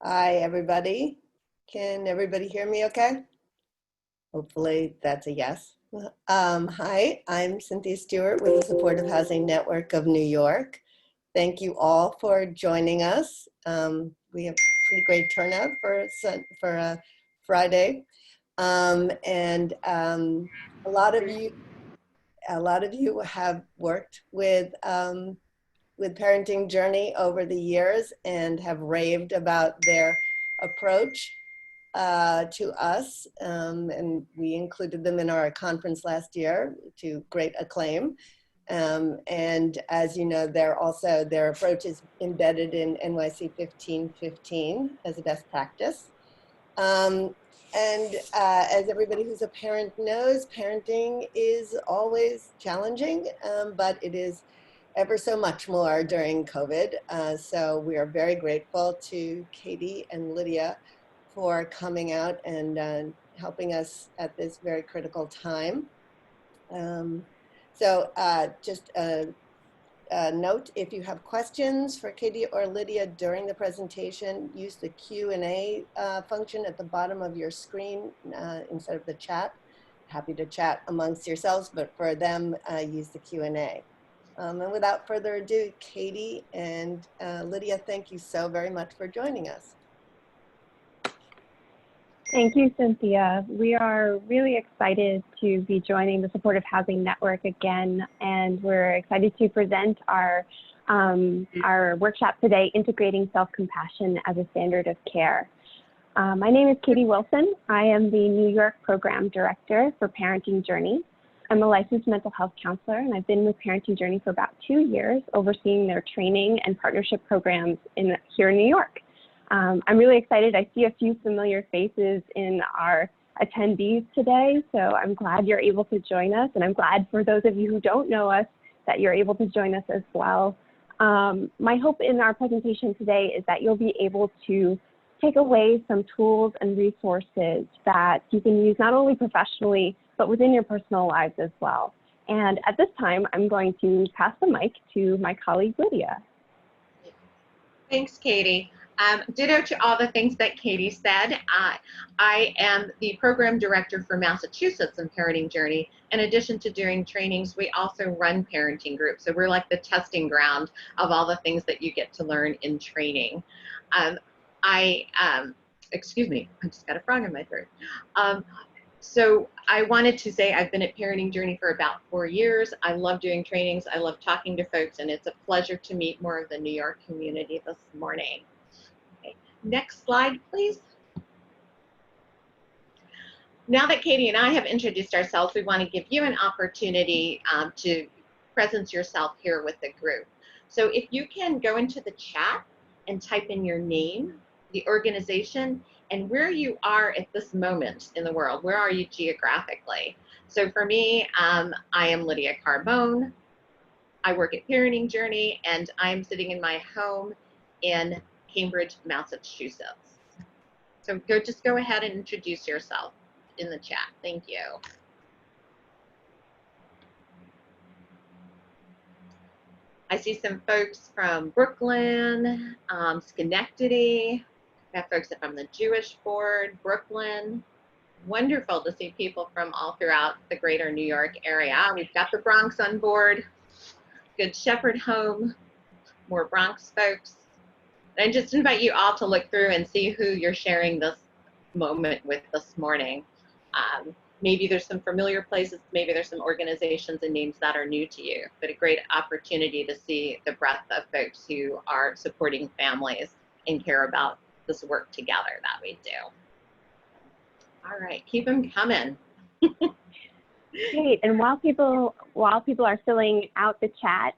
Hi, everybody. Can everybody hear me okay? Hopefully that's a yes. Hi, I'm Cynthia Stewart with the Supportive Housing Network of New York. Thank you all for joining us. We have pretty great turnout for a Friday. A lot of you have worked with Parenting Journey over the years and have raved about their approach to us. And we included them in our conference last year to great acclaim. And as you know, their approach is embedded in NYC 1515 as a best practice. As everybody who's a parent knows, parenting is always challenging, but it is ever so much more during COVID. So we are very grateful to Katie and Lydia for coming out and helping us at this very critical time. Just a note, if you have questions for Katie or Lydia during the presentation, use the Q&A function at the bottom of your screen instead of the chat. Happy to chat amongst yourselves, but for them, use the Q&A. And without further ado, Katie and Lydia, thank you so very much for joining us. Thank you, Cynthia. We are really excited to be joining the Supportive Housing Network again, and we're excited to present our workshop today, Integrating Self-Compassion as a Standard of Care. My name is Katie Wilson. I am the New York Program Director for Parenting Journey. I'm a licensed mental health counselor, and I've been with Parenting Journey for about 2 years, overseeing their training and partnership programs here in New York. I'm really excited. I see a few familiar faces in our attendees today, so I'm glad you're able to join us, and I'm glad for those of you who don't know us that you're able to join us as well. My hope in our presentation today is that you'll be able to take away some tools and resources that you can use not only professionally, but within your personal lives as well. And at this time, I'm going to pass the mic to my colleague, Lydia. Thanks, Katie. Ditto to all the things that Katie said. I am the program director for Massachusetts in Parenting Journey. In addition to doing trainings, we also run parenting groups. So we're like the testing ground of all the things that you get to learn in training. Excuse me, I just got a frog in my throat. So I wanted to say I've been at Parenting Journey for about 4 years. I love doing trainings. I love talking to folks, and it's a pleasure to meet more of the New York community this morning. Okay. Next slide, please. Now that Katie and I have introduced ourselves, we want to give you an opportunity to presence yourself here with the group. So if you can go into the chat and type in your name, the organization, and where you are at this moment in the world. Where are you geographically? So for me, I am Lydia Carbone. I work at Parenting Journey, and I'm sitting in my home in Cambridge, Massachusetts. So just go ahead and introduce yourself in the chat. Thank you. I see some folks from Brooklyn, Schenectady. We have folks from the Jewish Board, Brooklyn. Wonderful to see people from all throughout the greater New York area. We've got the Bronx on board. Good Shepherd Home, more Bronx folks. And I just invite you all to look through and see who you're sharing this moment with this morning. Maybe there's some familiar places, maybe there's some organizations and names that are new to you, but a great opportunity to see the breadth of folks who are supporting families and care about this work together that we do. All right, keep them coming. Great, and while people are filling out the chat,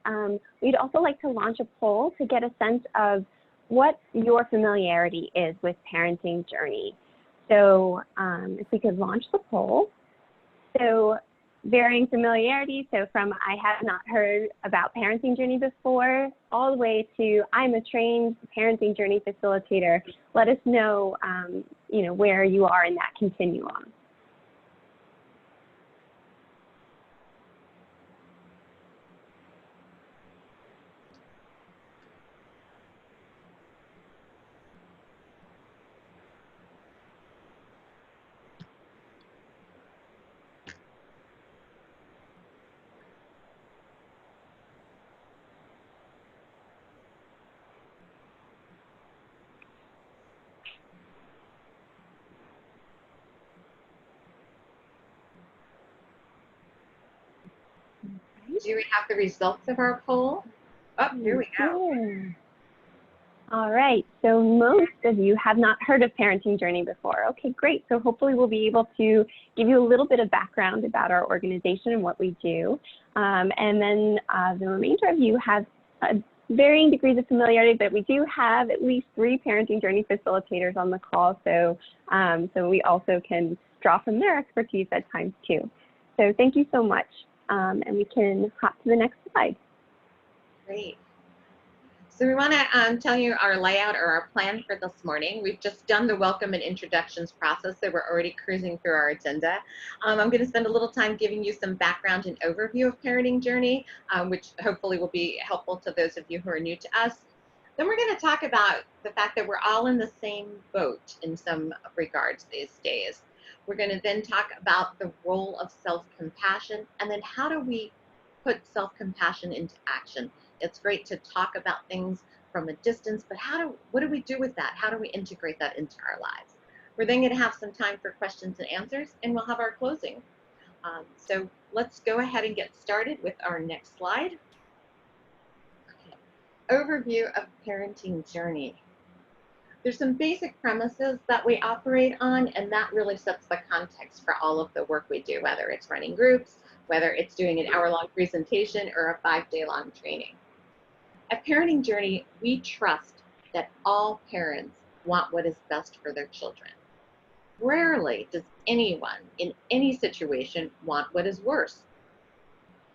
we'd also like to launch a poll to get a sense of what your familiarity is with Parenting Journey. So if we could launch the poll. So varying familiarity, so from I have not heard about Parenting Journey before, all the way to I'm a trained Parenting Journey facilitator. Let us know, where you are in that continuum. do we have the results of our poll? Oh, here we go. Yeah. All right, so most of you have not heard of Parenting Journey before. Okay, great. So hopefully we'll be able to give you a little bit of background about our organization and what we do. And then the remainder of you have varying degrees of familiarity, but we do have at least 3 Parenting Journey facilitators on the call. So, so we also can draw from their expertise at times too. So thank you so much. And we can hop to the next slide. Great. So we want to tell you our layout or our plan for this morning. We've just done the welcome and introductions process, so we're already cruising through our agenda. I'm going to spend a little time giving you some background and overview of Parenting Journey, which hopefully will be helpful to those of you who are new to us. Then we're going to talk about the fact that we're all in the same boat in some regards these days. We're going to then talk about the role of self-compassion, and then how do we put self-compassion into action. It's great to talk about things from a distance, but what do we do with that? How do we integrate that into our lives? We're then going to have some time for questions and answers, and we'll have our closing. So let's go ahead and get started with our next slide. Okay. Overview of Parenting Journey. There's some basic premises that we operate on, and that really sets the context for all of the work we do, whether it's running groups, whether it's doing an hour-long presentation or a 5-day-long training. At Parenting Journey, we trust that all parents want what is best for their children. Rarely does anyone in any situation want what is worse.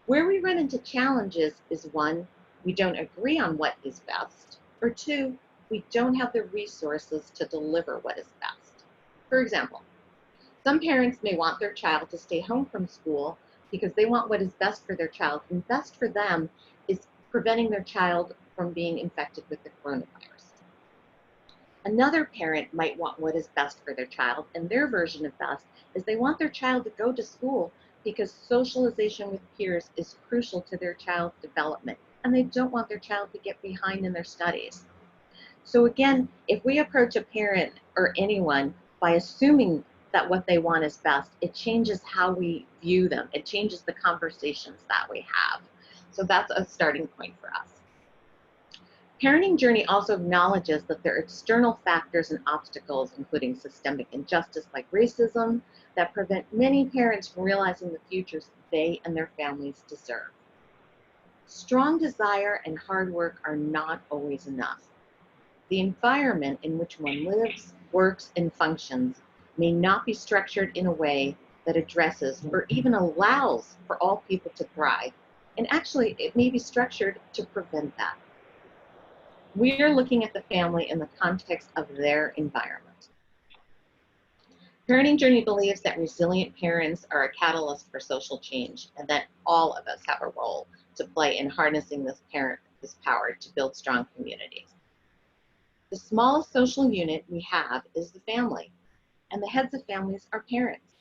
Where we run into challenges is 1, we don't agree on what is best, or 2, we don't have the resources to deliver what is best. For example, some parents may want their child to stay home from school because they want what is best for their child, and best for them is preventing their child from being infected with the coronavirus. Another parent might want what is best for their child, and their version of best is they want their child to go to school because socialization with peers is crucial to their child's development, and they don't want their child to get behind in their studies. So again, if we approach a parent or anyone by assuming that what they want is best, it changes how we view them. It changes the conversations that we have. So that's a starting point for us. Parenting Journey also acknowledges that there are external factors and obstacles, including systemic injustice like racism, that prevent many parents from realizing the futures they and their families deserve. Strong desire and hard work are not always enough. The environment in which one lives, works, and functions may not be structured in a way that addresses or even allows for all people to thrive. And actually, it may be structured to prevent that. We are looking at the family in the context of their environment. Parenting Journey believes that resilient parents are a catalyst for social change, and that all of us have a role to play in harnessing this power to build strong communities. The smallest social unit we have is the family, and the heads of families are parents.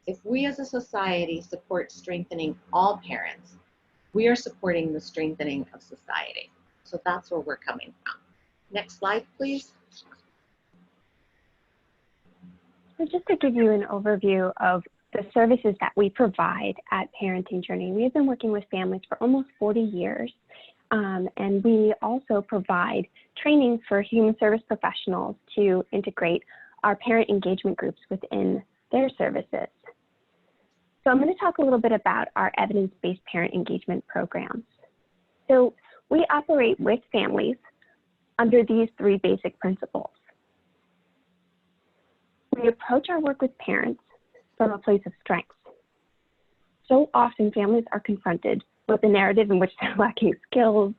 If we as a society support strengthening all parents, we are supporting the strengthening of society. So that's where we're coming from. Next slide, please. So just to give you an overview of the services that we provide at Parenting Journey, we have been working with families for almost 40 years. And we also provide trainings for human service professionals to integrate our parent engagement groups within their services. So I'm going to talk a little bit about our evidence-based parent engagement programs. So we operate with families under these 3 basic principles. We approach our work with parents from a place of strength. So often families are confronted with a narrative in which they're lacking skills,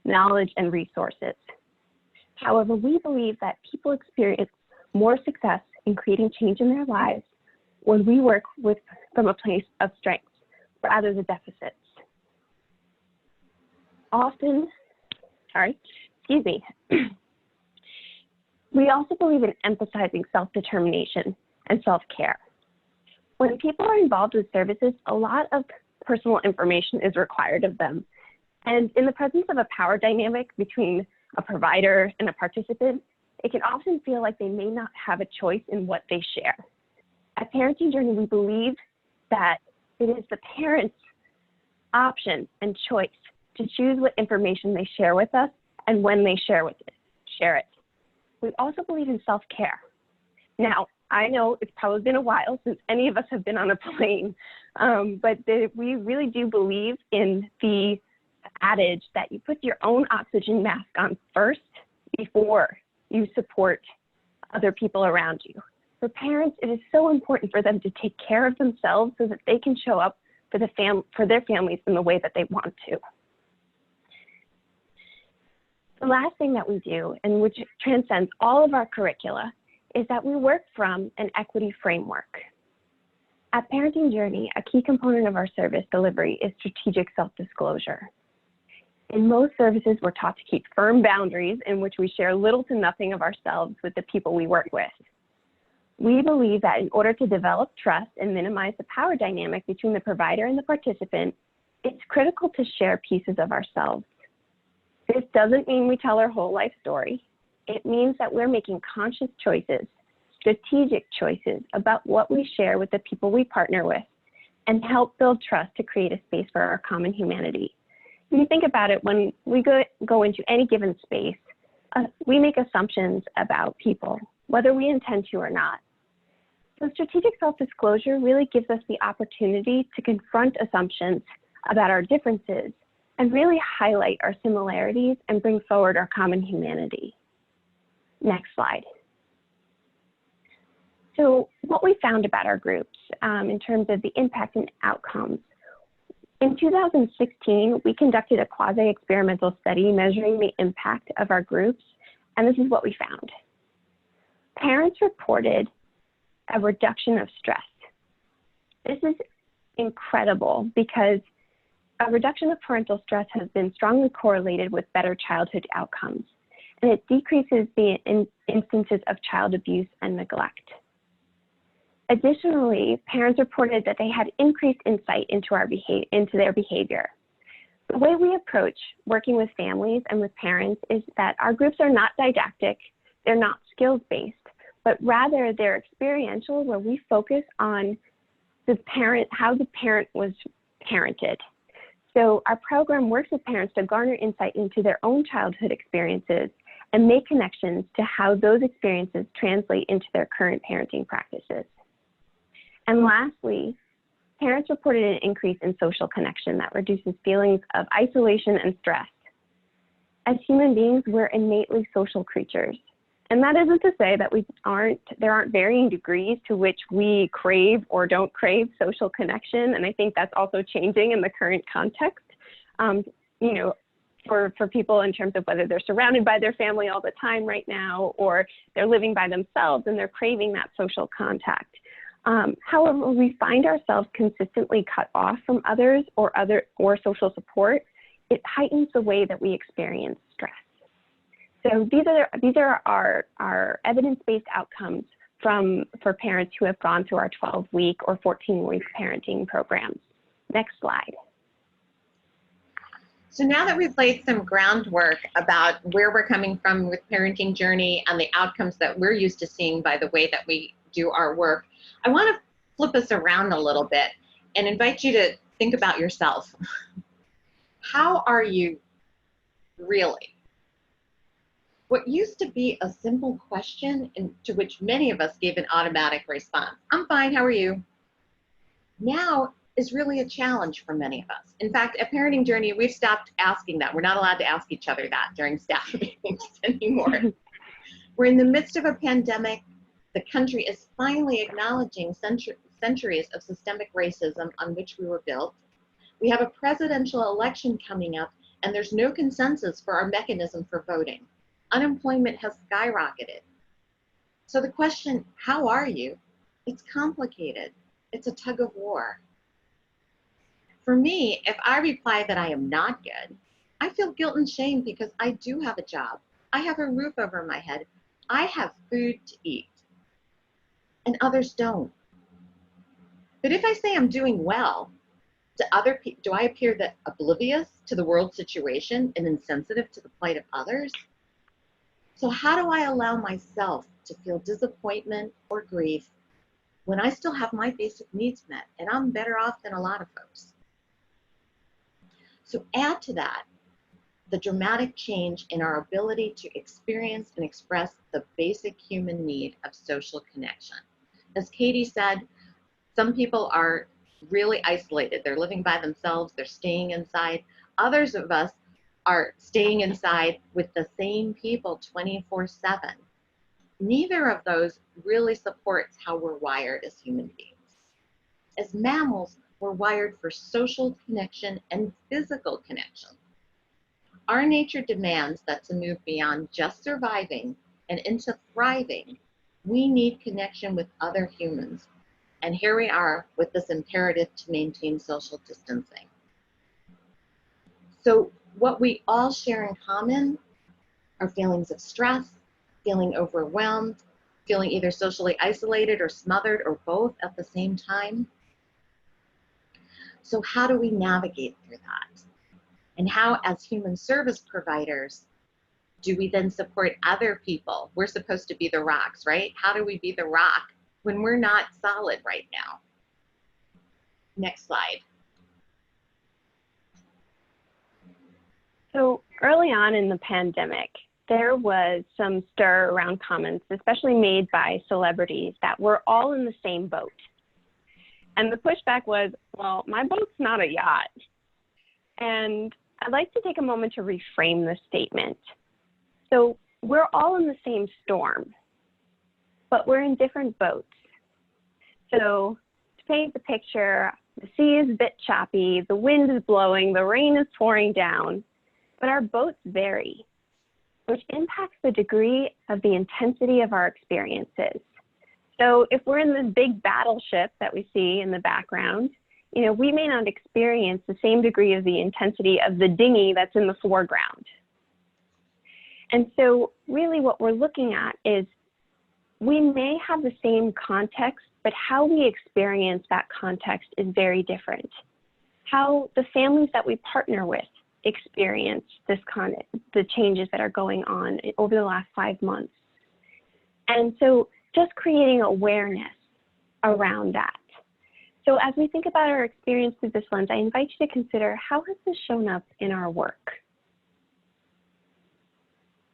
knowledge, and resources. However, we believe that people experience more success in creating change in their lives when we work from a place of strength rather than deficits. We also believe in emphasizing self-determination and self-care. When people are involved with services, a lot of personal information is required of them. And in the presence of a power dynamic between a provider and a participant, it can often feel like they may not have a choice in what they share. At Parenting Journey, we believe that it is the parents option and choice to choose what information they share with us and when they share it. We also believe in self-care. Now, I know it's probably been a while since any of us have been on a plane, but we really do believe in the adage that you put your own oxygen mask on first before you support other people around you. For parents, it is so important for them to take care of themselves so that they can show up for their families in the way that they want to. The last thing that we do, and which transcends all of our curricula, is that we work from an equity framework. At Parenting Journey, a key component of our service delivery is strategic self-disclosure. In most services, we're taught to keep firm boundaries in which we share little to nothing of ourselves with the people we work with. We believe that in order to develop trust and minimize the power dynamic between the provider and the participant, it's critical to share pieces of ourselves. This doesn't mean we tell our whole life story. It means that we're making conscious choices, strategic choices about what we share with the people we partner with and help build trust to create a space for our common humanity. When you think about it, when we go into any given space, we make assumptions about people, whether we intend to or not. So strategic self-disclosure really gives us the opportunity to confront assumptions about our differences and really highlight our similarities and bring forward our common humanity. Next slide. So what we found about our groups in terms of the impact and outcomes. In 2016, we conducted a quasi-experimental study measuring the impact of our groups, and this is what we found. Parents reported a reduction of stress. This is incredible because a reduction of parental stress has been strongly correlated with better childhood outcomes, and it decreases the instances of child abuse and neglect. Additionally, parents reported that they had increased insight into their behavior. The way we approach working with families and with parents is that our groups are not didactic, they're not skills-based, but rather they're experiential, where we focus on how the parent was parented. So our program works with parents to garner insight into their own childhood experiences and make connections to how those experiences translate into their current parenting practices. And lastly, parents reported an increase in social connection that reduces feelings of isolation and stress. As human beings, we're innately social creatures. And that isn't to say that there aren't varying degrees to which we crave or don't crave social connection. And I think that's also changing in the current context, for people in terms of whether they're surrounded by their family all the time right now, or they're living by themselves and they're craving that social contact. However, we find ourselves consistently cut off from others or social support. It heightens the way that we experience stress. So these are our evidence-based outcomes for parents who have gone through our 12-week or 14-week parenting programs. Next slide. So now that we've laid some groundwork about where we're coming from with Parenting Journey and the outcomes that we're used to seeing by the way that we do our work, I want to flip us around a little bit and invite you to think about yourself. How are you really? What used to be a simple question and to which many of us gave an automatic response, I'm fine, how are you? Now is really a challenge for many of us. In fact, at Parenting Journey, we've stopped asking that. We're not allowed to ask each other that during staff meetings anymore. We're in the midst of a pandemic. The country is finally acknowledging centuries of systemic racism on which we were built. We have a presidential election coming up, and there's no consensus for our mechanism for voting. Unemployment has skyrocketed. So the question, how are you? It's complicated. It's a tug of war. For me, if I reply that I am not good, I feel guilt and shame because I do have a job. I have a roof over my head. I have food to eat, and others don't. But if I say I'm doing well, do I appear that oblivious to the world situation and insensitive to the plight of others? So how do I allow myself to feel disappointment or grief when I still have my basic needs met and I'm better off than a lot of folks? So add to that the dramatic change in our ability to experience and express the basic human need of social connection. As Katie said, some people are really isolated. They're living by themselves, they're staying inside. Others of us are staying inside with the same people 24/7. Neither of those really supports how we're wired as human beings. As mammals, we're wired for social connection and physical connection. Our nature demands that to move beyond just surviving and into thriving, we need connection with other humans. And here we are with this imperative to maintain social distancing. So what we all share in common are feelings of stress, feeling overwhelmed, feeling either socially isolated or smothered or both at the same time. So how do we navigate through that? And how, as human service providers, do we then support other people? We're supposed to be the rocks, right? How do we be the rock when we're not solid right now? Next slide. So early on in the pandemic, there was some stir around comments, especially made by celebrities, that we're all in the same boat. And the pushback was, well, my boat's not a yacht. And I'd like to take a moment to reframe the statement. So we're all in the same storm, but we're in different boats. So to paint the picture, the sea is a bit choppy, the wind is blowing, the rain is pouring down, but our boats vary, which impacts the degree of the intensity of our experiences. So if we're in this big battleship that we see in the background, we may not experience the same degree of the intensity of the dinghy that's in the foreground. And so really what we're looking at is we may have the same context, but how we experience that context is very different. How the families that we partner with experience the changes that are going on over the last 5 months. And so just creating awareness around that. So as we think about our experience through this lens, I invite you to consider, how has this shown up in our work?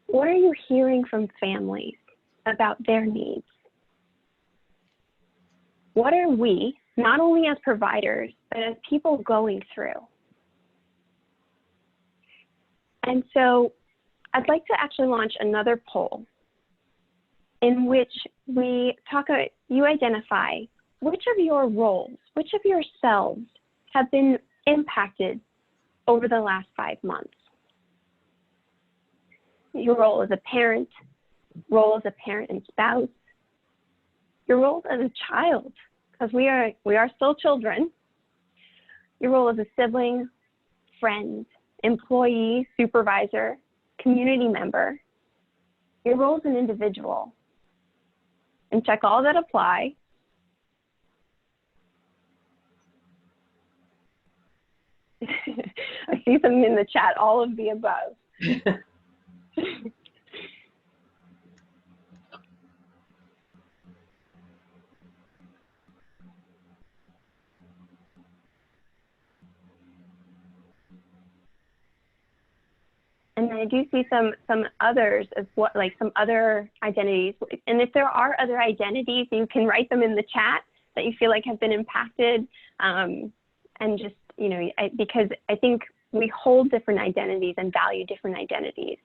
What are you hearing from families about their needs? What are we, not only as providers, but as people going through? And so I'd like to actually launch another poll in which you identify which of your roles, which of yourselves have been impacted over the last 5 months. Your role as a parent, role as a parent and spouse, your role as a child, because we are still children, your role as a sibling, friend, employee, supervisor, community member, your role as an individual, and check all that apply. I see some in the chat, all of the above. And I do see some others as what, like some other identities. And if there are other identities, you can write them in the chat that you feel like have been impacted. And just, because I think we hold different identities and value different identities.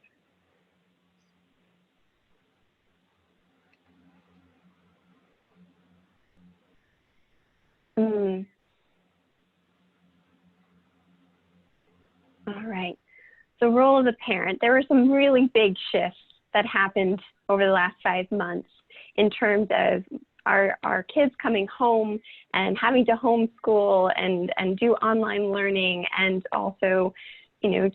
All right. The role of the parent, there were some really big shifts that happened over the last 5 months in terms of our kids coming home and having to homeschool and do online learning, and also,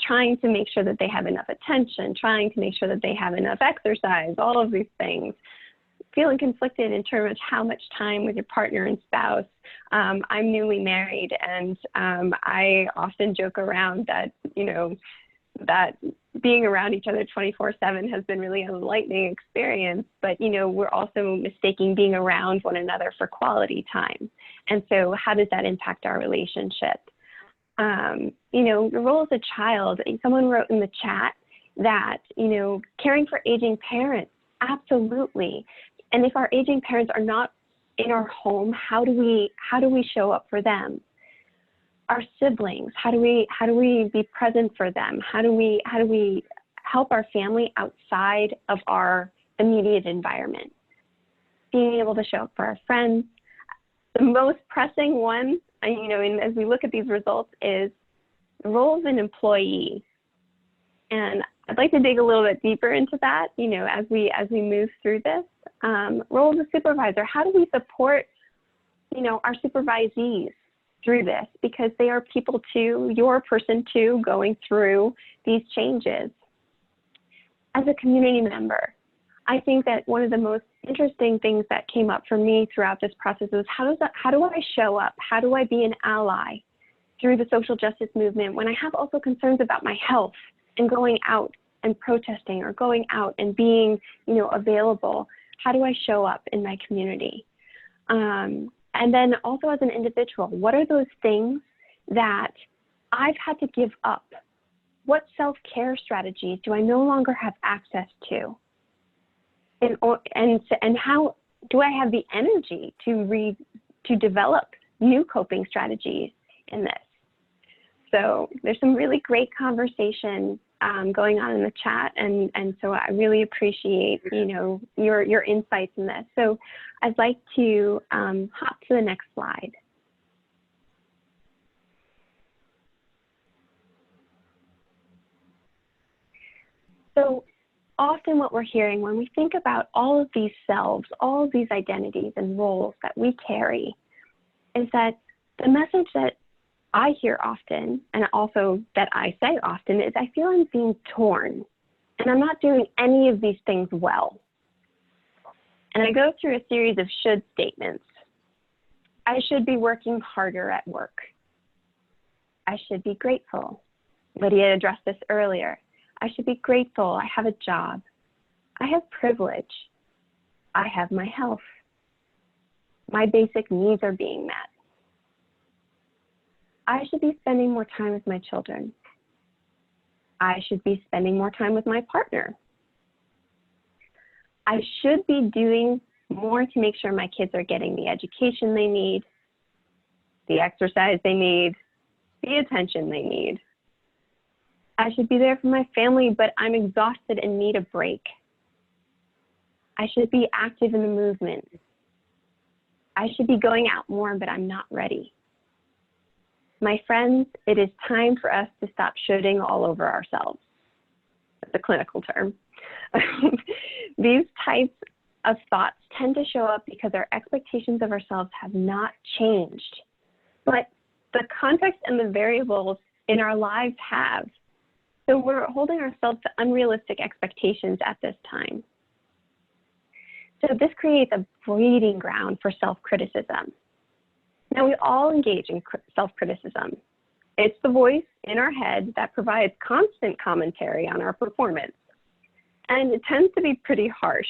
trying to make sure that they have enough attention, trying to make sure that they have enough exercise, all of these things. Feeling conflicted in terms of how much time with your partner and spouse. I'm newly married, and I often joke around that, that being around each other 24/7 has been really an enlightening experience, but we're also mistaking being around one another for quality time. And so how does that impact our relationship? You know, the role as a child, someone wrote in the chat that, you know, caring for aging parents, absolutely. And if our aging parents are not in our home, how do we show up for them? Our siblings, how do we be present for them? How do we help our family outside of our immediate environment? Being able to show up for our friends. The most pressing one, you know, as we look at these results, is the role of an employee. And I'd like to dig a little bit deeper into that, you know, as we move through this. Role of a supervisor, how do we support, you know, our supervisees through this? Because they are people too, you're a person too, going through these changes. As a community member, I think that one of the most interesting things that came up for me throughout this process was how do I show up? How do I be an ally through the social justice movement when I have also concerns about my health and going out and protesting or going out and being, you know, available? How do I show up in my community? And then also as an individual, what are those things that I've had to give up? What self-care strategies do I no longer have access to? And how do I have the energy to develop new coping strategies in this? So there's some really great conversation going on in the chat, and so I really appreciate, you know, your insights in this. So I'd like to hop to the next slide. So often what we're hearing when we think about all of these selves, all of these identities and roles that we carry, is that the message that I hear often, and also that I say often, is I feel I'm being torn and I'm not doing any of these things well. And I go through a series of should statements. I should be working harder at work. I should be grateful. Lydia addressed this earlier. I should be grateful. I have a job. I have privilege. I have my health. My basic needs are being met. I should be spending more time with my children. I should be spending more time with my partner. I should be doing more to make sure my kids are getting the education they need, the exercise they need, the attention they need. I should be there for my family, but I'm exhausted and need a break. I should be active in the movement. I should be going out more, but I'm not ready. My friends, it is time for us to stop shoulding all over ourselves. That's a clinical term. These types of thoughts tend to show up because our expectations of ourselves have not changed, but the context and the variables in our lives have. So we're holding ourselves to unrealistic expectations at this time. So this creates a breeding ground for self-criticism. Now, we all engage in self-criticism. It's the voice in our head that provides constant commentary on our performance, and it tends to be pretty harsh.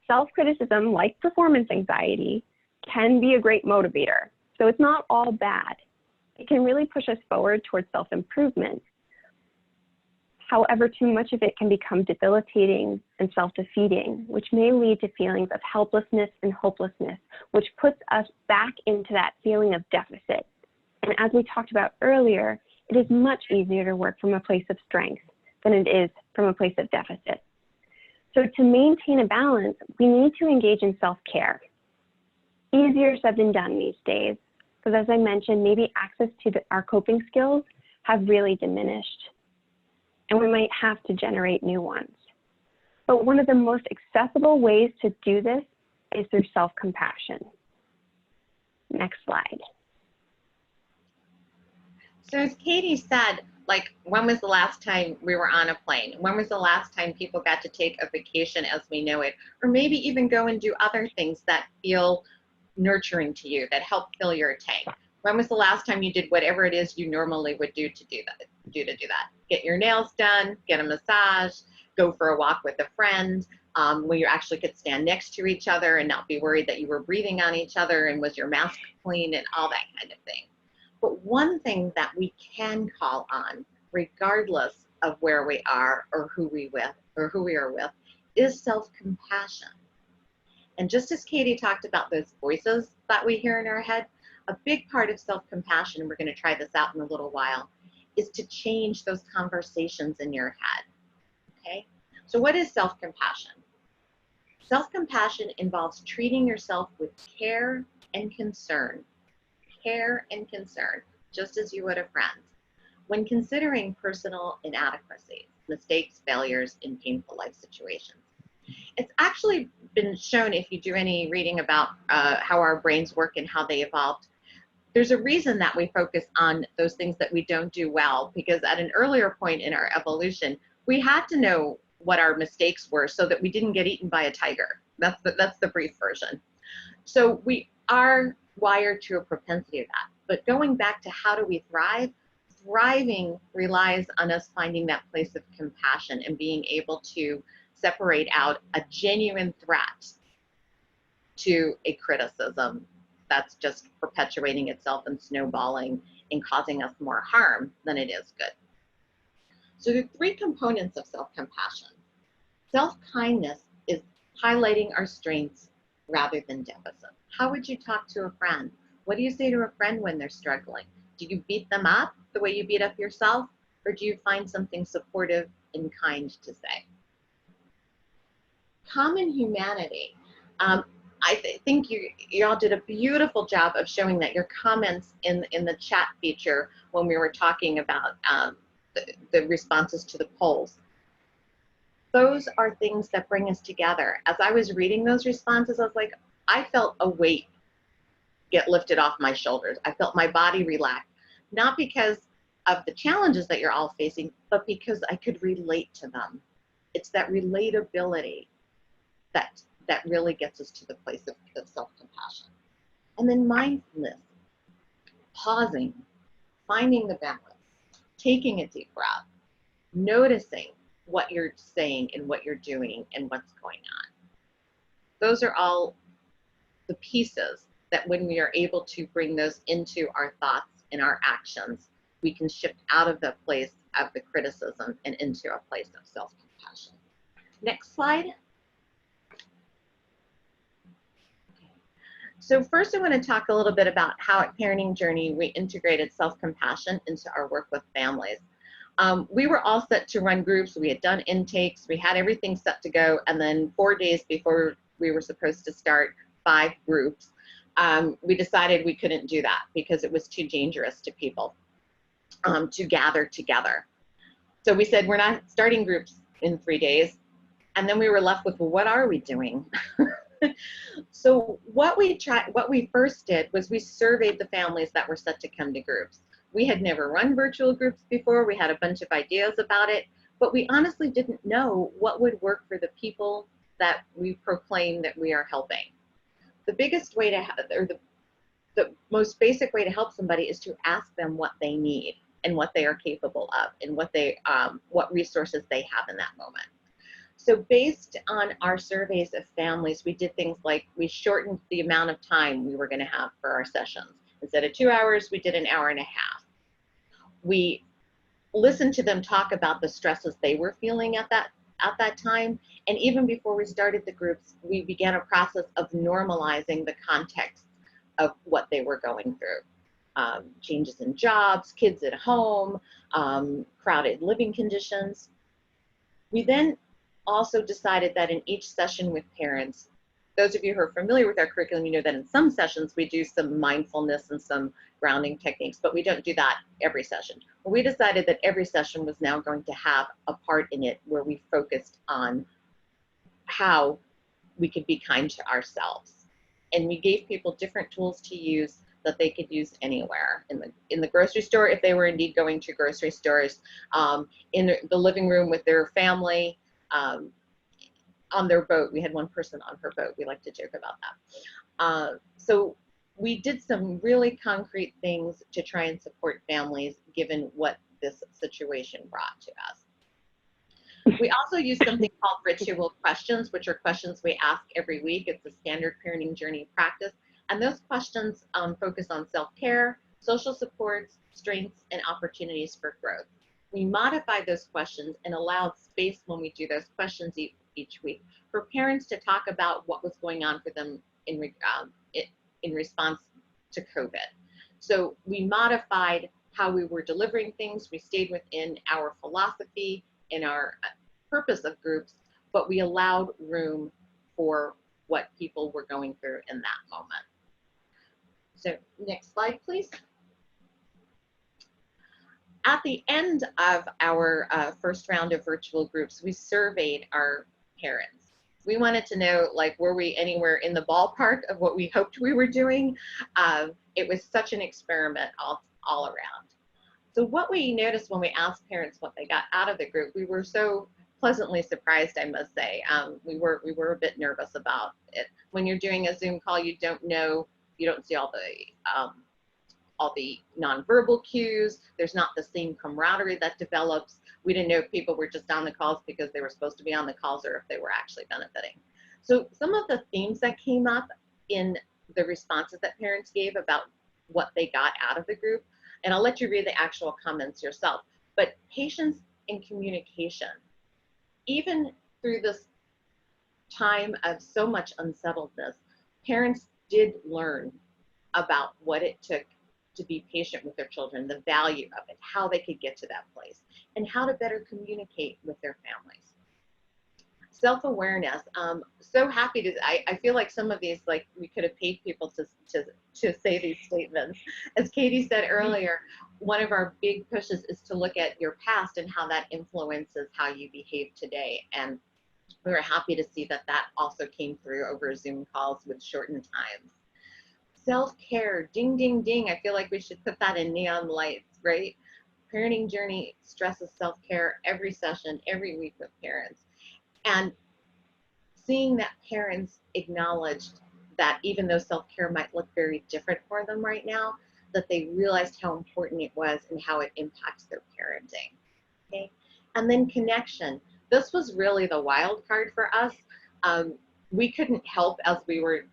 Self-criticism, like performance anxiety, can be a great motivator, so it's not all bad. It can really push us forward towards self-improvement. However, too much of it can become debilitating and self-defeating, which may lead to feelings of helplessness and hopelessness, which puts us back into that feeling of deficit. And as we talked about earlier, it is much easier to work from a place of strength than it is from a place of deficit. So to maintain a balance, we need to engage in self-care. Easier said than done these days, because as I mentioned, maybe access to our coping skills have really diminished, and we might have to generate new ones. But one of the most accessible ways to do this is through self-compassion. Next slide. So as Katie said, like, when was the last time we were on a plane? When was the last time people got to take a vacation as we know it? Or maybe even go and do other things that feel nurturing to you, that help fill your tank? When was the last time you did whatever it is you normally would do to do that? Get your nails done, get a massage, go for a walk with a friend, where you actually could stand next to each other and not be worried that you were breathing on each other, and was your mask clean and all that kind of thing. But one thing that we can call on, regardless of where we are or who we are with, is self-compassion. And just as Katie talked about those voices that we hear in our head, a big part of self-compassion, and we're going to try this out in a little while, is to change those conversations in your head. Okay? So what is self-compassion? Self-compassion involves treating yourself with care and concern. Care and concern, just as you would a friend, when considering personal inadequacies, mistakes, failures, in painful life situations. It's actually been shown, if you do any reading about how our brains work and how they evolved, there's a reason that we focus on those things that we don't do well, because at an earlier point in our evolution, we had to know what our mistakes were so that we didn't get eaten by a tiger. That's the brief version. So we are wired to a propensity of that. But going back to how do we thrive, thriving relies on us finding that place of compassion and being able to separate out a genuine threat to a criticism that's just perpetuating itself and snowballing and causing us more harm than it is good. So there are three components of self-compassion. Self-kindness is highlighting our strengths rather than deficits. How would you talk to a friend? What do you say to a friend when they're struggling? Do you beat them up the way you beat up yourself? Or do you find something supportive and kind to say? Common humanity. I think you all did a beautiful job of showing that your comments in the chat feature when we were talking about the responses to the polls. Those are things that bring us together. As I was reading those responses, I was like, I felt a weight get lifted off my shoulders. I felt my body relax, not because of the challenges that you're all facing, but because I could relate to them. It's that relatability that really gets us to the place of self-compassion. And then mindfulness, pausing, finding the balance, taking a deep breath, noticing what you're saying and what you're doing and what's going on. Those are all the pieces that when we are able to bring those into our thoughts and our actions, we can shift out of the place of the criticism and into a place of self-compassion. Next slide. So first I want to talk a little bit about how at Parenting Journey we integrated self-compassion into our work with families. We were all set to run groups. We had done intakes. We had everything set to go. And then 4 days before we were supposed to start 5 groups, we decided we couldn't do that because it was too dangerous to people to gather together. So we said, we're not starting groups in 3 days. And then we were left with, well, what are we doing? So what we first did was we surveyed the families that were set to come to groups. We had never run virtual groups before. We had a bunch of ideas about it, but we honestly didn't know what would work for the people that we proclaim that we are helping. The biggest way to, or the most basic way to help somebody is to ask them what they need and what they are capable of and what resources they have in that moment. So based on our surveys of families, we did things like we shortened the amount of time we were going to have for our sessions. Instead of 2 hours, we did 1.5 hours. We listened to them talk about the stresses they were feeling at that time. And even before we started the groups, we began a process of normalizing the context of what they were going through. Changes in jobs, kids at home, crowded living conditions. We then also decided that in each session with parents, those of you who are familiar with our curriculum, you know that in some sessions we do some mindfulness and some grounding techniques, but we don't do that every session. Well, we decided that every session was now going to have a part in it where we focused on how we could be kind to ourselves. And we gave people different tools to use that they could use anywhere, in the grocery store if they were indeed going to grocery stores, in the living room with their family, on their boat. We had one person on her boat. We like to joke about that. So we did some really concrete things to try and support families given what this situation brought to us. We also use something called ritual questions, which are questions we ask every week. It's a standard parenting journey practice. And those questions focus on self-care, social supports, strengths, and opportunities for growth. We modified those questions and allowed space when we do those questions each week for parents to talk about what was going on for them in response to COVID. So we modified how we were delivering things. We stayed within our philosophy and our purpose of groups, but we allowed room for what people were going through in that moment. So next slide, please. At the end of our first round of virtual groups, we surveyed our parents. We wanted to know, like, were we anywhere in the ballpark of what we hoped we were doing? It was such an experiment all around. So what we noticed when we asked parents what they got out of the group, we were so pleasantly surprised, I must say. We were a bit nervous about it. When you're doing a Zoom call, you don't see all the nonverbal cues. There's not the same camaraderie that develops. We didn't know if people were just on the calls because they were supposed to be on the calls or if they were actually benefiting. So some of the themes that came up in the responses that parents gave about what they got out of the group, and I'll let you read the actual comments yourself, but patience in communication. Even through this time of so much unsettledness, parents did learn about what it took to be patient with their children, the value of it, how they could get to that place, and how to better communicate with their families. Self-awareness, so happy to, I feel like some of these, like, we could have paid people to say these statements. As Katie said earlier, one of our big pushes is to look at your past and how that influences how you behave today. And we were happy to see that that also came through over Zoom calls with shortened times. Self-care, ding, ding, ding. I feel like we should put that in neon lights, right? Parenting Journey stresses self-care every session, every week with parents. And seeing that parents acknowledged that even though self-care might look very different for them right now, that they realized how important it was and how it impacts their parenting, okay? And then connection. This was really the wild card for us. We couldn't help, as we were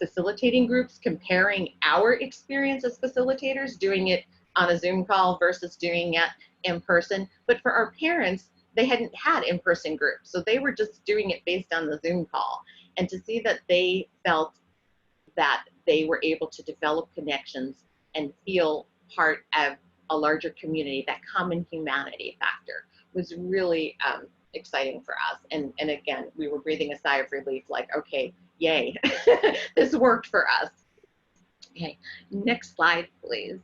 facilitating groups, comparing our experience as facilitators, doing it on a Zoom call versus doing it in person. But for our parents, they hadn't had in-person groups, so they were just doing it based on the Zoom call. And to see that they felt that they were able to develop connections and feel part of a larger community, that common humanity factor, was really exciting for us. And again, we were breathing a sigh of relief, like, okay, yay, this worked for us. Okay, next slide, please.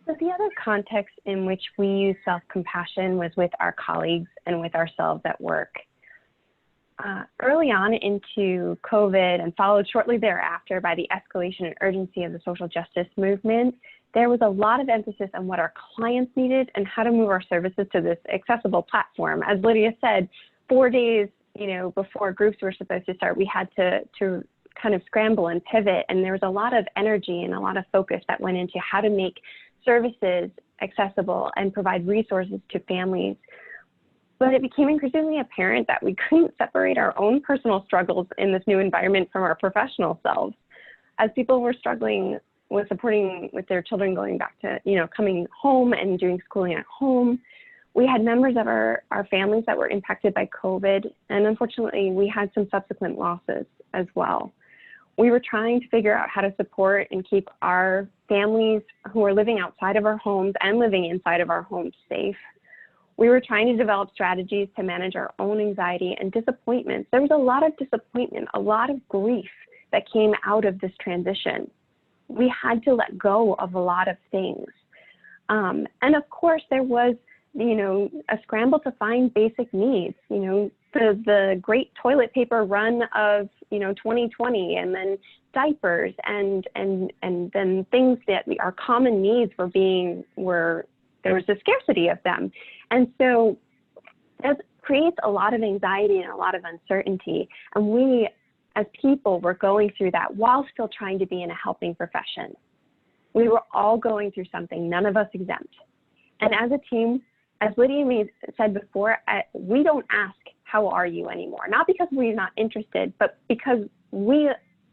So the other context in which we use self-compassion was with our colleagues and with ourselves at work. Early on into COVID and followed shortly thereafter by the escalation and urgency of the social justice movement, there was a lot of emphasis on what our clients needed and how to move our services to this accessible platform. As Lydia said, 4 days, before groups were supposed to start, we had to kind of scramble and pivot, and there was a lot of energy and a lot of focus that went into how to make services accessible and provide resources to families. But it became increasingly apparent that we couldn't separate our own personal struggles in this new environment from our professional selves. As people were struggling with supporting with their children going back to, coming home and doing schooling at home, we had members of our families that were impacted by COVID, and unfortunately, we had some subsequent losses as well. We were trying to figure out how to support and keep our families who are living outside of our homes and living inside of our homes safe. We were trying to develop strategies to manage our own anxiety and disappointment. There was a lot of disappointment, a lot of grief that came out of this transition. We had to let go of a lot of things. And of course, there was, a scramble to find basic needs, the great toilet paper run of, 2020, and then diapers and then things that our common needs there was a scarcity of them. And so that creates a lot of anxiety and a lot of uncertainty. And we, as people, were going through that while still trying to be in a helping profession. We were all going through something, none of us exempt. And as a team, as Lydia said before, we don't ask, how are you anymore? Not because we're not interested, but because we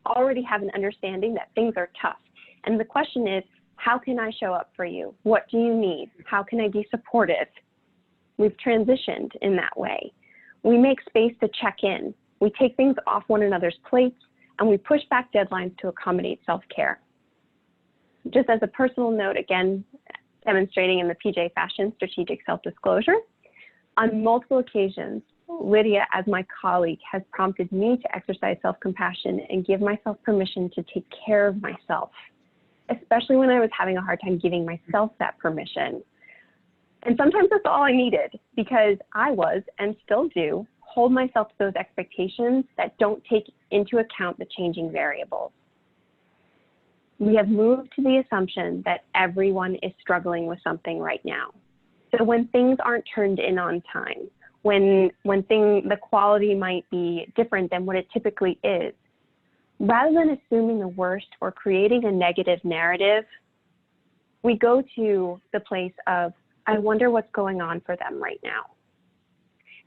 already have an understanding that things are tough. And the question is, how can I show up for you? What do you need? How can I be supportive? We've transitioned in that way. We make space to check in. We take things off one another's plates, and we push back deadlines to accommodate self-care. Just as a personal note, again, demonstrating in the PJ fashion, strategic self-disclosure, on multiple occasions, Lydia, as my colleague, has prompted me to exercise self-compassion and give myself permission to take care of myself, especially when I was having a hard time giving myself that permission. And sometimes that's all I needed, because I was, and still do, hold myself to those expectations that don't take into account the changing variables. We have moved to the assumption that everyone is struggling with something right now. So when things aren't turned in on time, when the quality might be different than what it typically is, rather than assuming the worst or creating a negative narrative, we go to the place of, I wonder what's going on for them right now.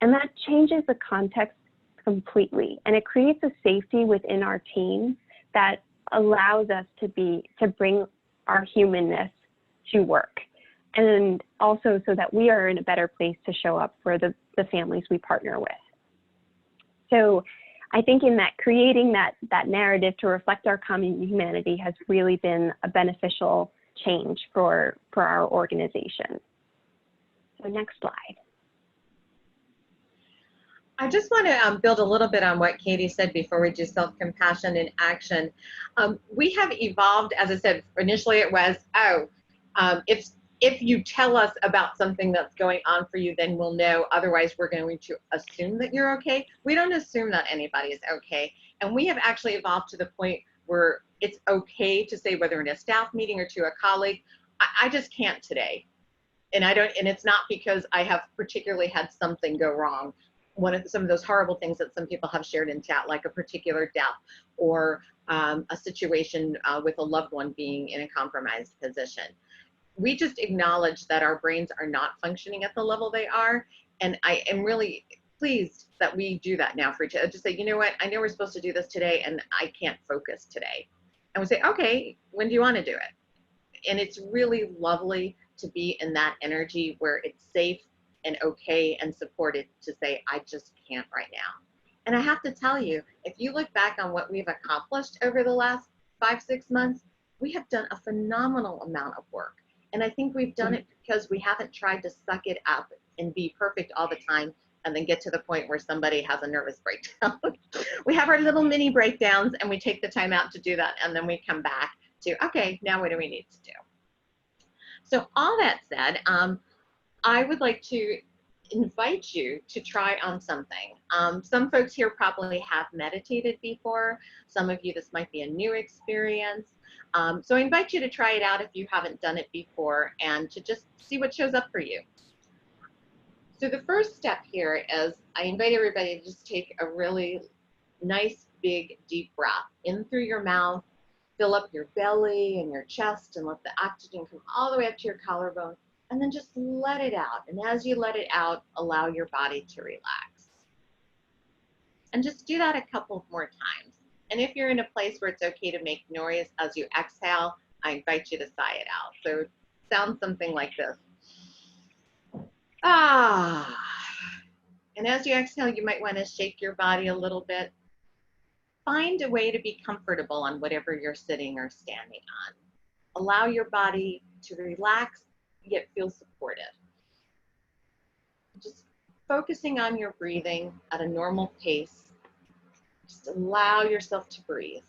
And that changes the context completely. And it creates a safety within our team that allows us to bring our humanness to work. And also so that we are in a better place to show up for the families we partner with. So I think in that creating that narrative to reflect our common humanity has really been a beneficial change for our organization. So next slide. I just want to build a little bit on what Katie said before we do self-compassion in action. We have evolved, as I said, initially it was, if you tell us about something that's going on for you, then we'll know. Otherwise, we're going to assume that you're okay. We don't assume that anybody is okay. And we have actually evolved to the point where it's okay to say, whether in a staff meeting or to a colleague, I just can't today. And it's not because I have particularly had something go wrong. Some of those horrible things that some people have shared in chat, like a particular death or a situation with a loved one being in a compromised position. We just acknowledge that our brains are not functioning at the level they are. And I am really pleased that we do that now for each other. Just say, you know what, I know we're supposed to do this today and I can't focus today. And we say, okay, when do you want to do it? And it's really lovely to be in that energy where it's safe and okay and supported to say, I just can't right now. And I have to tell you, if you look back on what we've accomplished over the last 5-6 months, we have done a phenomenal amount of work. And I think we've done it because we haven't tried to suck it up and be perfect all the time and then get to the point where somebody has a nervous breakdown. We have our little mini breakdowns and we take the time out to do that. And then we come back to, okay, now what do we need to do? So all that said, I would like to invite you to try on something. Some folks here probably have meditated before. Some of you, this might be a new experience. So I invite you to try it out if you haven't done it before and to just see what shows up for you. So the first step here is I invite everybody to just take a really nice, big, deep breath in through your mouth, fill up your belly and your chest and let the oxygen come all the way up to your collarbone, and then just let it out. And as you let it out, allow your body to relax. And just do that a couple more times. And if you're in a place where it's okay to make noise as you exhale, I invite you to sigh it out. So it sounds something like this. Ah. And as you exhale, you might want to shake your body a little bit. Find a way to be comfortable on whatever you're sitting or standing on. Allow your body to relax, yet feel supported. Just focusing on your breathing at a normal pace. Just allow yourself to breathe.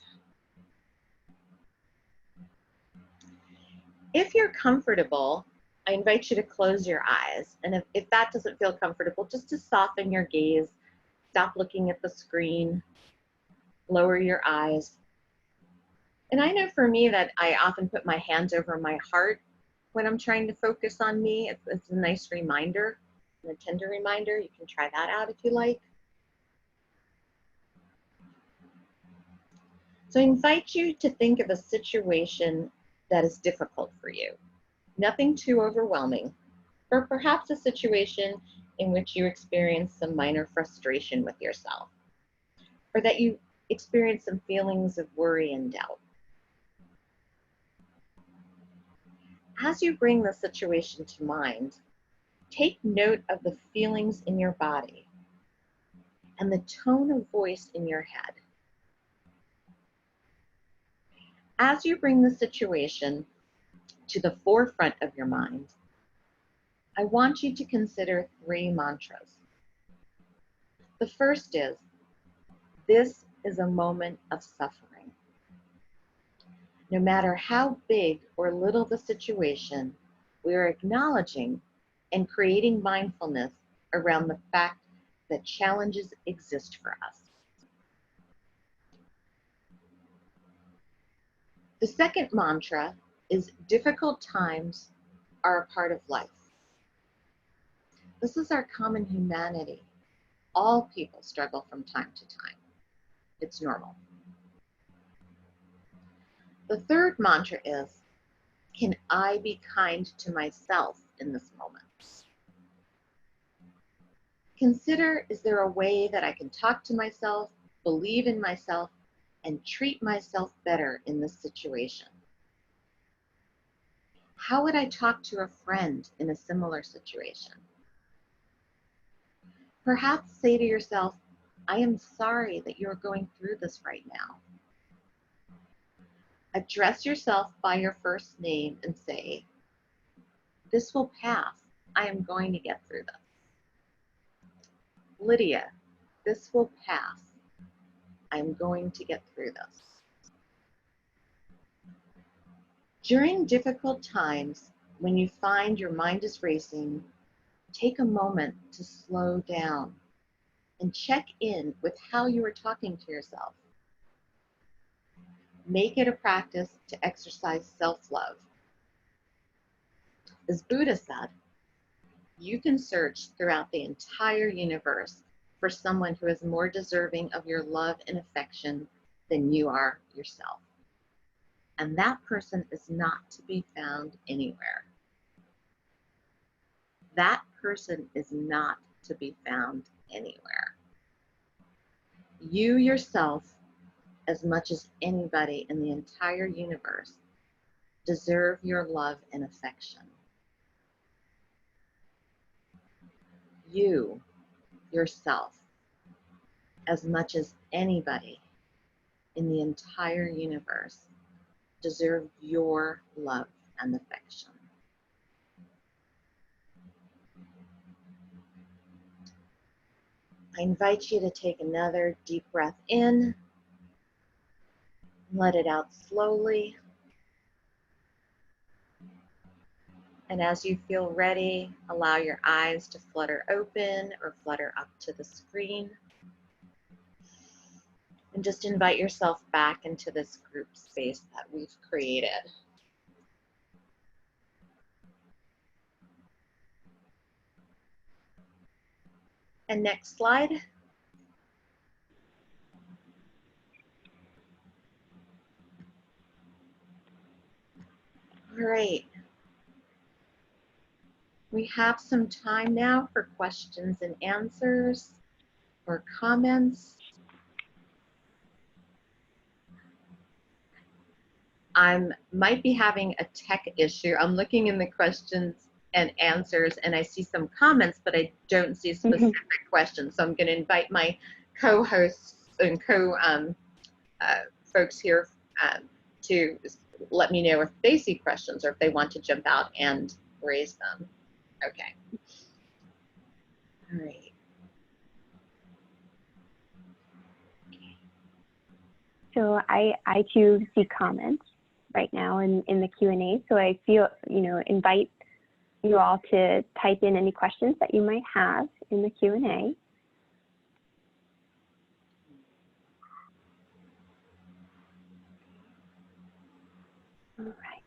If you're comfortable, I invite you to close your eyes. And if that doesn't feel comfortable, just to soften your gaze, stop looking at the screen, lower your eyes. And I know for me that I often put my hands over my heart when I'm trying to focus on me. It's a nice reminder, and a tender reminder. You can try that out if you like. So I invite you to think of a situation that is difficult for you. Nothing too overwhelming, or perhaps a situation in which you experience some minor frustration with yourself, or that you experience some feelings of worry and doubt. As you bring the situation to mind, take note of the feelings in your body and the tone of voice in your head. As you bring the situation to the forefront of your mind, I want you to consider 3 mantras. The first is, this is a moment of suffering. No matter how big or little the situation, we are acknowledging and creating mindfulness around the fact that challenges exist for us. The second mantra is, difficult times are a part of life. This is our common humanity. All people struggle from time to time. It's normal. The third mantra is, can I be kind to myself in this moment? Consider, is there a way that I can talk to myself, believe in myself, and treat myself better in this situation? How would I talk to a friend in a similar situation? Perhaps say to yourself, I am sorry that you're going through this right now. Address yourself by your first name and say, this will pass. I am going to get through this. Lydia, this will pass. I'm going to get through this. During difficult times, when you find your mind is racing, take a moment to slow down and check in with how you are talking to yourself. Make it a practice to exercise self-love. As Buddha said, you can search throughout the entire universe for someone who is more deserving of your love and affection than you are yourself. And that person is not to be found anywhere. That person is not to be found anywhere. You yourself, as much as anybody in the entire universe, deserve your love and affection. You, yourself, as much as anybody in the entire universe, deserve your love and affection. I invite you to take another deep breath in, let it out slowly. And as you feel ready, allow your eyes to flutter open or flutter up to the screen. And just invite yourself back into this group space that we've created. And next slide. All right. We have some time now for questions and answers or comments. I might be having a tech issue. I'm looking in the questions and answers and I see some comments, but I don't see specific questions. So I'm going to invite my co-hosts and folks here to let me know if they see questions or if they want to jump out and raise them. Okay. All right. So I too see comments right now in the Q&A. So I feel, invite you all to type in any questions that you might have in the Q&A. All right.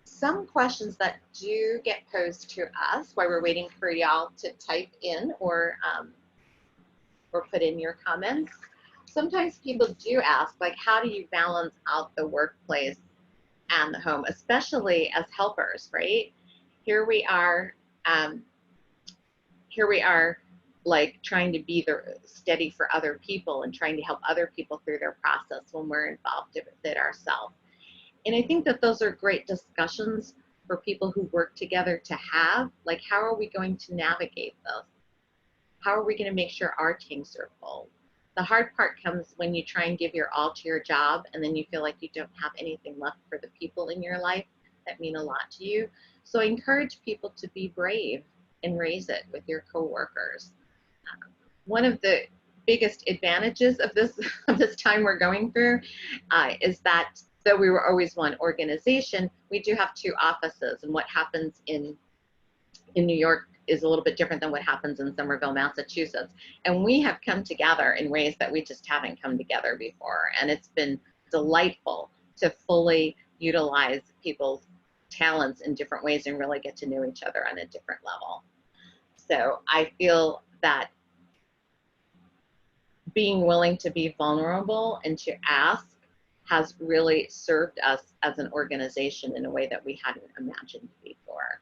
Some questions that do get posed to us while we're waiting for y'all to type in or put in your comments. Sometimes people do ask, like, how do you balance out the workplace and the home, especially as helpers, right? Here we are like trying to be the steady for other people and trying to help other people through their process when we're involved with it ourselves. And I think that those are great discussions for people who work together to have, like, how are we going to navigate this? How are we going to make sure our tanks are full? The hard part comes when you try and give your all to your job and then you feel like you don't have anything left for the people in your life that mean a lot to you. So I encourage people to be brave and raise it with your coworkers. One of the biggest advantages of this time we're going through is that though we were always one organization, we do have two offices, and what happens in New York is a little bit different than what happens in Somerville, Massachusetts. And we have come together in ways that we just haven't come together before. And it's been delightful to fully utilize people's talents in different ways and really get to know each other on a different level. So I feel that being willing to be vulnerable and to ask has really served us as an organization in a way that we hadn't imagined before.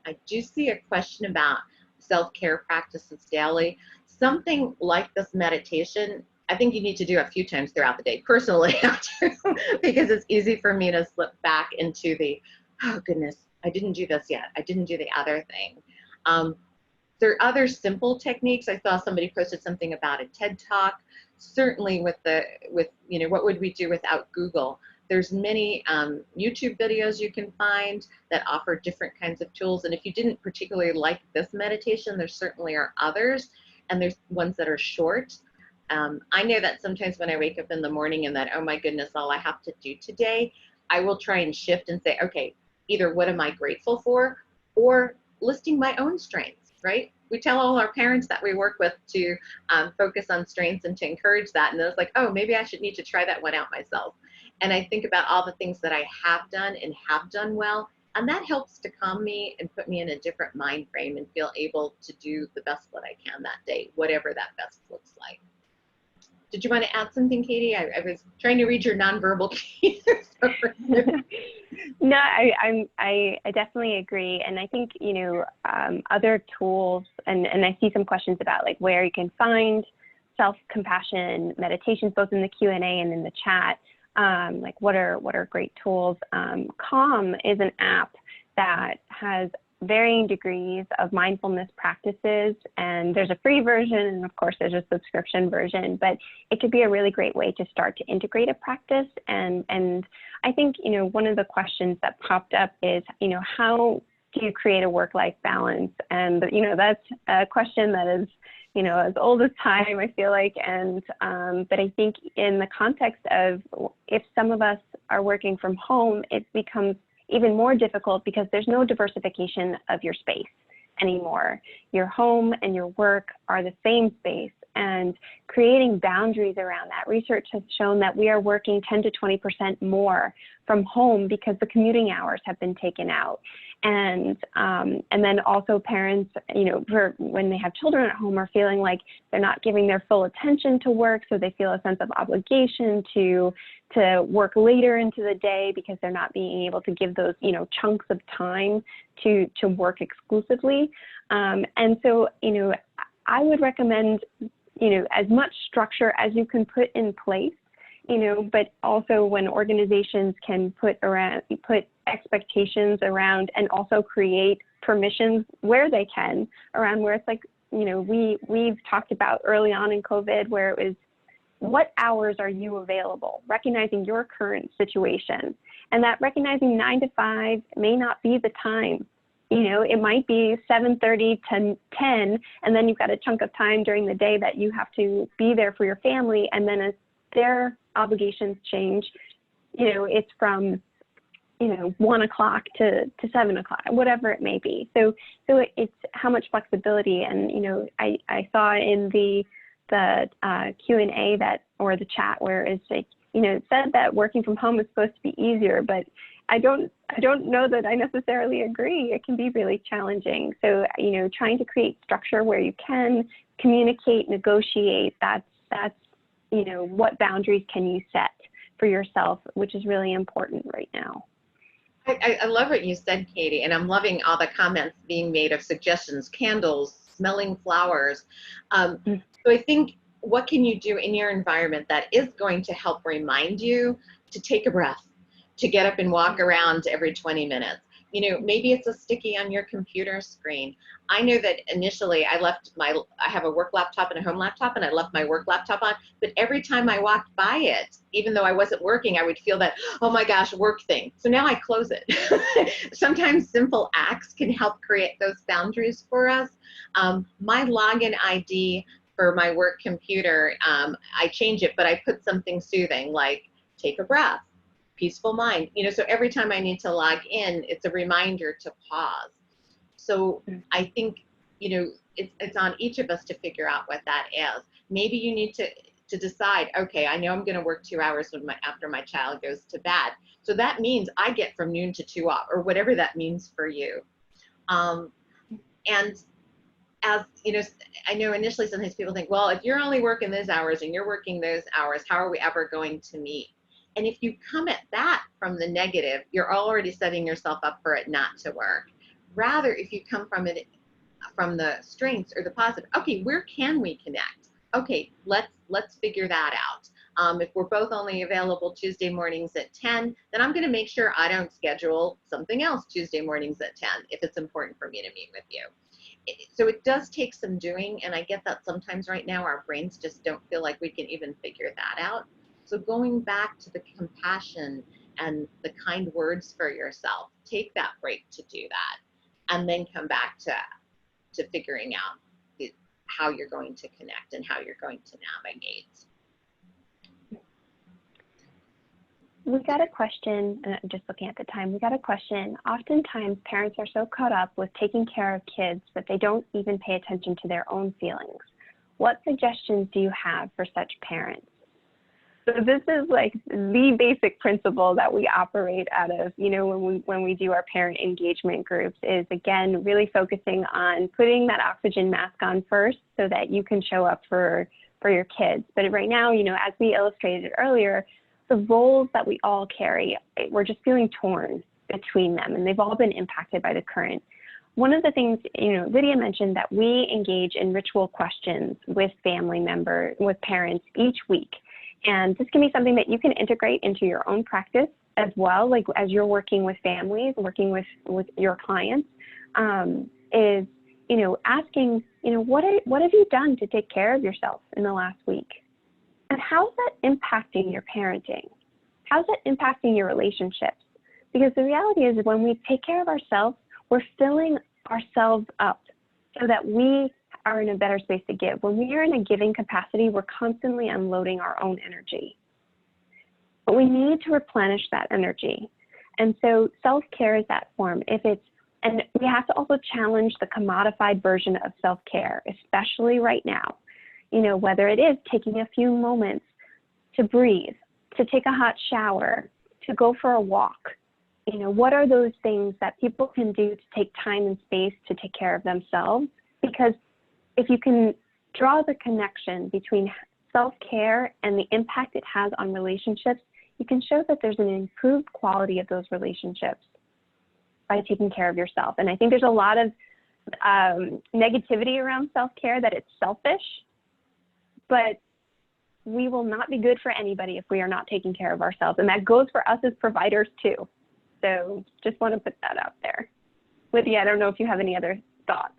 I do see a question about self-care practices daily. Something like this meditation, I think you need to do a few times throughout the day. Personally, I do, because it's easy for me to slip back into the, oh goodness, I didn't do this yet. I didn't do the other thing. There are other simple techniques. I saw somebody posted something about a TED Talk. Certainly with what would we do without Google? There's many YouTube videos you can find that offer different kinds of tools. And if you didn't particularly like this meditation, there certainly are others. And there's ones that are short. I know that sometimes when I wake up in the morning and that, oh my goodness, all I have to do today, I will try and shift and say, okay, either what am I grateful for, or listing my own strengths, right? We tell all our parents that we work with to focus on strengths and to encourage that. And then it's like, oh, maybe I should need to try that one out myself. And I think about all the things that I have done and have done well. And that helps to calm me and put me in a different mind frame and feel able to do the best that I can that day, whatever that best looks like. Did you want to add something, Katie? I was trying to read your nonverbal cues. No, I definitely agree. And I think, other tools, and I see some questions about like where you can find self-compassion meditations, both in the Q&A and in the chat. Like what are great tools? Calm is an app that has varying degrees of mindfulness practices, and there's a free version, and of course there's a subscription version, but it could be a really great way to start to integrate a practice. And I think, one of the questions that popped up is, how do you create a work-life balance? And, that's a question that is, as old as time, I feel like. And, but I think in the context of if some of us are working from home, it becomes even more difficult because there's no diversification of your space anymore. Your home and your work are the same space, and creating boundaries around that. Research has shown that we are working 10 to 20% more from home because the commuting hours have been taken out. And then also parents, for when they have children at home, are feeling like they're not giving their full attention to work, so they feel a sense of obligation to work later into the day because they're not being able to give those, chunks of time to work exclusively. And so, I would recommend, as much structure as you can put in place, but also when organizations can put expectations around and also create permissions where they can around where it's like, we've talked about early on in COVID where it was, what hours are you available? Recognizing your current situation, and that recognizing 9 to 5 may not be the time. It might be 7:30 to 10, and then you've got a chunk of time during the day that you have to be there for your family. And then as their obligations change, it's from, 1 o'clock to 7 o'clock, whatever it may be. So it's how much flexibility. And, I saw in the Q&A or the chat where it's like, it said that working from home is supposed to be easier, but I don't know that I necessarily agree. It can be really challenging. So, trying to create structure where you can communicate, negotiate, that's what boundaries can you set for yourself, which is really important right now. I love what you said, Katie, and I'm loving all the comments being made of suggestions, candles, smelling flowers. So I think, what can you do in your environment that is going to help remind you to take a breath, to get up and walk around every 20 minutes? You know, maybe it's a sticky on your computer screen. I know that initially I have a work laptop and a home laptop, and I left my work laptop on, but every time I walked by it, even though I wasn't working, I would feel that, oh my gosh, work thing. So now I close it. Sometimes simple acts can help create those boundaries for us. My login ID for my work computer, I change it, but I put something soothing like take a breath, peaceful mind. You know, so every time I need to log in, it's a reminder to pause. So I think, you know, it's on each of us to figure out what that is. Maybe you need to decide, okay, I know I'm going to work 2 hours after my child goes to bed. So that means I get from noon to 2 off, or whatever that means for you. And as you know, I know initially sometimes people think, well, if you're only working those hours and you're working those hours, how are we ever going to meet? And if you come at that from the negative, you're already setting yourself up for it not to work. Rather, if you come from it from the strengths or the positive, okay, where can we connect? Okay, let's figure that out. If we're both only available Tuesday mornings at 10, then I'm going to make sure I don't schedule something else Tuesday mornings at 10 if it's important for me to meet with you. So it does take some doing, and I get that sometimes right now our brains just don't feel like we can even figure that out. So going back to the compassion and the kind words for yourself, take that break to do that, and then come back to figuring out how you're going to connect and how you're going to navigate. We got a question, I'm just looking at the time, we got a question. Oftentimes parents are so caught up with taking care of kids that they don't even pay attention to their own feelings. What suggestions do you have for such parents? So this is like the basic principle that we operate out of, you know, when we do our parent engagement groups, is again, really focusing on putting that oxygen mask on first so that you can show up for your kids. But right now, you know, as we illustrated earlier, the roles that we all carry, we're just feeling torn between them, and they've all been impacted by the current. One of the things, you know, Lydia mentioned that we engage in ritual questions with family members, with parents each week. And this can be something that you can integrate into your own practice as well, like as you're working with families, working with your clients, is, you know, asking, you know, what have you done to take care of yourself in the last week? And how's that impacting your parenting? How's that impacting your relationships? Because the reality is when we take care of ourselves, we're filling ourselves up so that we are in a better space to give. When we are in a giving capacity, we're constantly unloading our own energy. But we need to replenish that energy. And so self-care is that form. And we have to also challenge the commodified version of self-care, especially right now. You know, whether it is taking a few moments to breathe, to take a hot shower, to go for a walk. You know, what are those things that people can do to take time and space to take care of themselves? Because if you can draw the connection between self-care and the impact it has on relationships, you can show that there's an improved quality of those relationships by taking care of yourself. And I think there's a lot of negativity around self-care, that it's selfish. But we will not be good for anybody if we are not taking care of ourselves. And that goes for us as providers too. So just want to put that out there. Lydia, I don't know if you have any other thoughts.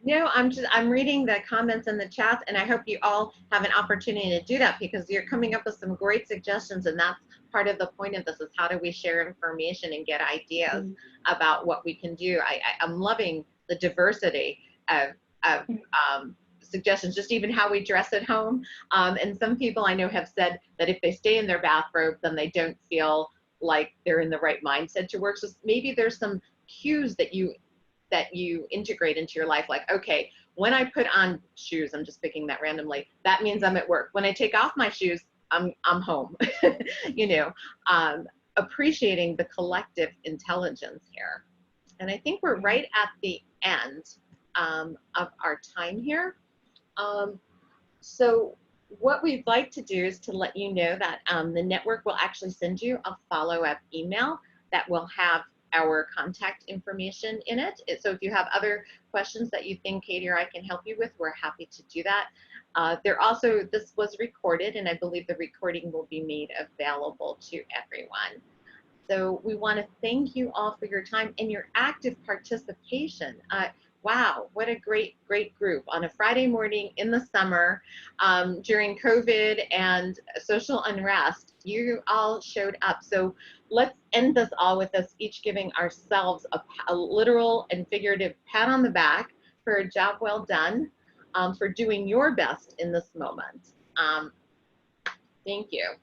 No, I'm reading the comments in the chat, and I hope you all have an opportunity to do that, because you're coming up with some great suggestions, and that's part of the point of this, is how do we share information and get ideas about what we can do. I'm loving the diversity of suggestions, just even how we dress at home. And some people I know have said that if they stay in their bathrobe, then they don't feel like they're in the right mindset to work. So maybe there's some cues that you integrate into your life, like, okay, when I put on shoes, I'm just picking that randomly, that means I'm at work. When I take off my shoes, I'm home. You know, appreciating the collective intelligence here. And I think we're right at the end of our time here. So what we'd like to do is to let you know that the network will actually send you a follow-up email that will have our contact information in it. So if you have other questions that you think Katie or I can help you with, we're happy to do that. This was recorded, and I believe the recording will be made available to everyone. So we want to thank you all for your time and your active participation. Wow, what a great group on a Friday morning in the summer during COVID and social unrest. You all showed up. So let's end this all with us each giving ourselves a literal and figurative pat on the back for a job well done, for doing your best in this moment. Thank you.